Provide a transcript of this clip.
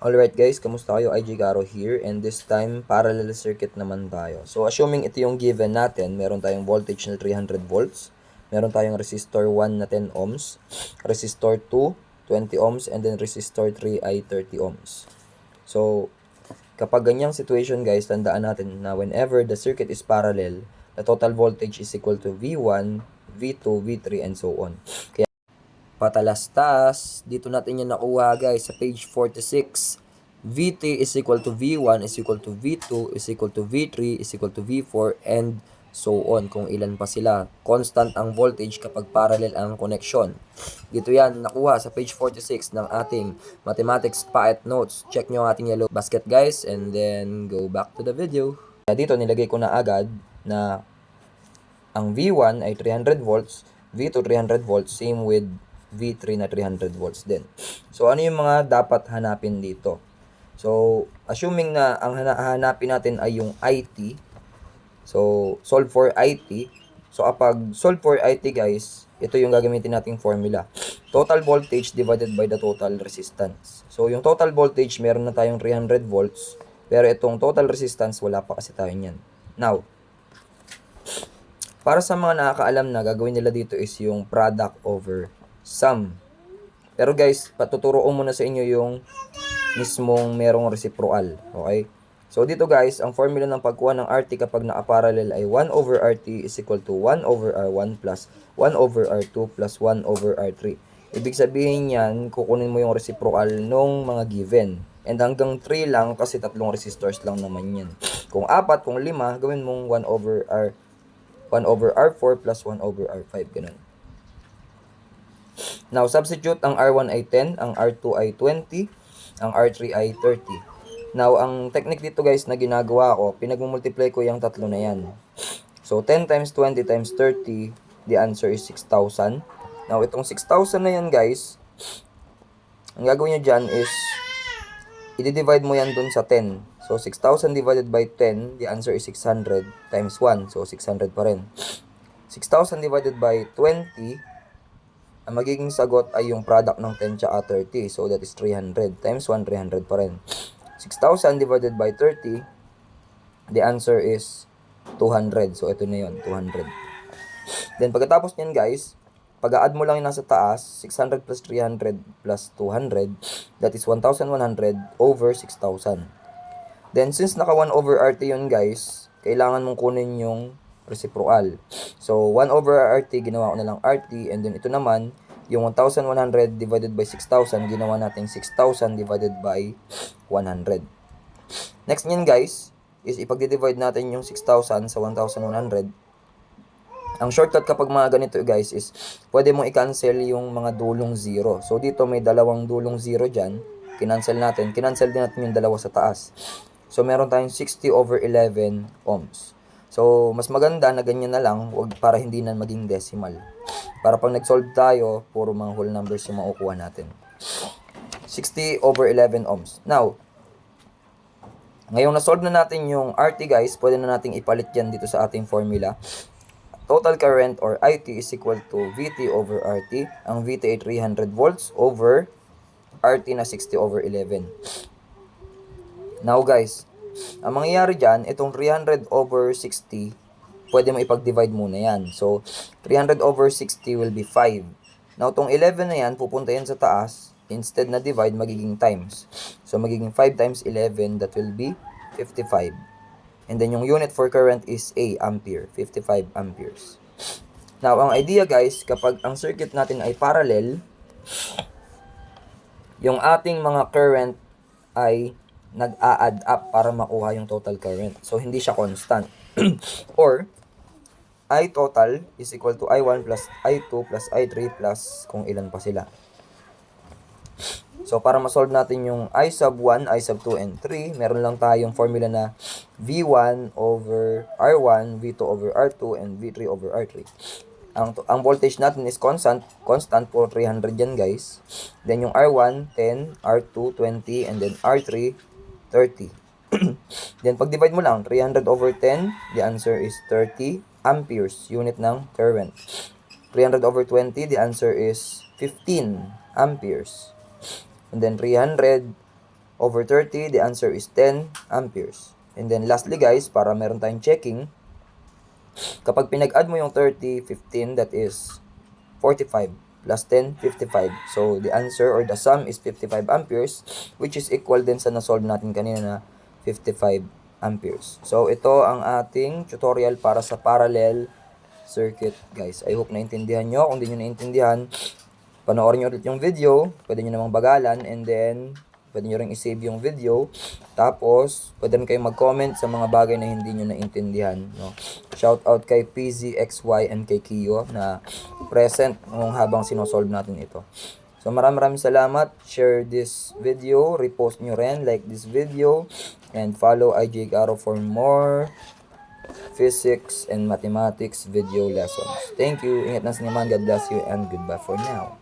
Alright guys, kamusta kayo? IG Garo here, and this time parallel circuit naman tayo. So assuming ito yung given natin, meron tayong voltage na 300 volts, meron tayong resistor 1 na 10 ohms, resistor 2 20 ohms, and then resistor 3 ay 30 ohms. So kapag ganyang situation guys, tandaan natin na whenever the circuit is parallel, the total voltage is equal to V1, V2, V3, and so on. Kaya patalastas, dito natin yan nakuha guys sa page 46. Vt is equal to V1 is equal to V2 is equal to V3 is equal to V4 and so on, kung ilan pa sila. Constant ang voltage kapag parallel ang connection. Dito yan nakuha sa page 46 ng ating mathematics PAET notes. Check nyo ang ating yellow basket guys, and then go back to the video. Dito nilagay ko na agad na ang V1 ay 300 volts, V2 300 volts, same with V3 na 300 volts din. So ano yung mga dapat hanapin dito? So assuming na ang hahanapin natin ay yung IT, so solve for IT. So kapag solve for IT guys, ito yung gagamitin nating formula. Total voltage divided by the total resistance. So yung total voltage, meron na tayong 300 volts, pero itong total resistance, wala pa kasi tayo niyan. Now, para sa mga nakakaalam na, gagawin nila dito is yung product over sum. Pero guys, patuturo ko muna sa inyo yung mismong merong reciprocal. Okay? So dito guys, ang formula ng pagkuha ng RT kapag naka-parallel ay 1 over RT is equal to 1 over R1 plus 1 over R2 plus 1 over R3. Ibig sabihin yan, kukunin mo yung reciprocal nung mga given. And hanggang 3 lang kasi tatlong resistors lang naman yan. Kung 4, kung 5, gawin mong 1 over R4 plus 1 over R5, ganun. Now, substitute, ang R1 ay 10, ang R2 ay 20, ang R3 ay 30. Now, ang technique dito guys na ginagawa ko, pinag-multiply ko yung tatlo na yan. So, 10 times 20 times 30, the answer is 6,000. Now, itong 6,000 na yan guys, ang gagawin nyo dyan is, i-divide mo yan dun sa 10. So, 6,000 divided by 10, the answer is 600 times 1. So, 600 pa rin. 6,000 divided by 20, ang magiging sagot ay yung product ng 10 tsaka 30. So, that is 300 times 1, 300 pa rin. 6,000 divided by 30, the answer is 200. So, ito na yun, 200. Then, pagkatapos nyan guys, pag-add mo lang yung nasa taas, 600 plus 300 plus 200, that is 1,100 over 6,000. Then, since naka 1 over RT yun guys, kailangan mong kunin yung reciprocal. So, 1 over RT, ginawa ko na lang RT, and then ito naman, yung 1,100 divided by 6,000, ginawa natin 6,000 divided by 100. Next nyan guys, is ipag-divide natin yung 6,000 sa 1,100. Ang shortcut kapag mga ganito guys is, pwede mong i-cancel yung mga dulong 0. So, dito may dalawang dulong 0 dyan, kinancel natin. Kinancel din natin yung dalawa sa taas. So, meron tayong 60 over 11 ohms. So, mas maganda na ganyan na lang, wag para hindi na maging decimal. Para pag nag-solve tayo, puro mga whole numbers yung makukuha natin. 60 over 11 ohms. Now, ngayong na-solve na natin yung RT guys, pwede na nating ipalit yan dito sa ating formula. Total current or IT is equal to VT over RT. Ang VT ay 300 volts over RT na 60 over 11. Now guys, ang mangyayari dyan, itong 300 over 60, pwede mo ipag-divide muna yan. So, 300 over 60 will be 5. Now, itong 11 na yan, pupunta yan sa taas. Instead na divide, magiging times. So, magiging 5 times 11, that will be 55. And then, yung unit for current is A, ampere. 55 amperes. Now, ang idea guys, kapag ang circuit natin ay parallel, yung ating mga current ay nag-a-add up para makuha yung total current. So, hindi siya constant. Or, I total is equal to I1 plus I2 plus I3 plus kung ilan pa sila. So, para ma-solve natin yung I sub 1, I sub 2, and 3, meron lang tayong formula na V1 over R1, V2 over R2, and V3 over R3. Ang voltage natin is constant po 300 yan guys. Then yung R1, 10, R2, 20, and then R3, 30. Then, pag-divide mo lang, 300 over 10, the answer is 30 amperes, unit ng current. 300 over 20, the answer is 15 amperes. And then, 300 over 30, the answer is 10 amperes. And then lastly guys, para meron tayong checking, kapag pinag-add mo yung 30, 15, that is 45 plus 10, 55. So the answer or the sum is 55 amperes, which is equal din sa na-solve natin kanina na 55 amperes. So ito ang ating tutorial para sa parallel circuit guys. I hope naintindihan nyo. Kung di nyo naintindihan, panoorin nyo ulit yung video, pwede nyo namang bagalan, and then pwede nyo rin i-save yung video. Tapos, pwede rin kayong mag-comment sa mga bagay na hindi nyo naintindihan. No? Shout out kay PZXY and kay Kiyo na present habang sinosolve natin ito. So, maraming salamat. Share this video, repost nyo rin, like this video, and follow IJ Caro for more physics and mathematics video lessons. Thank you. Ingat na sa naman. God bless you and goodbye for now.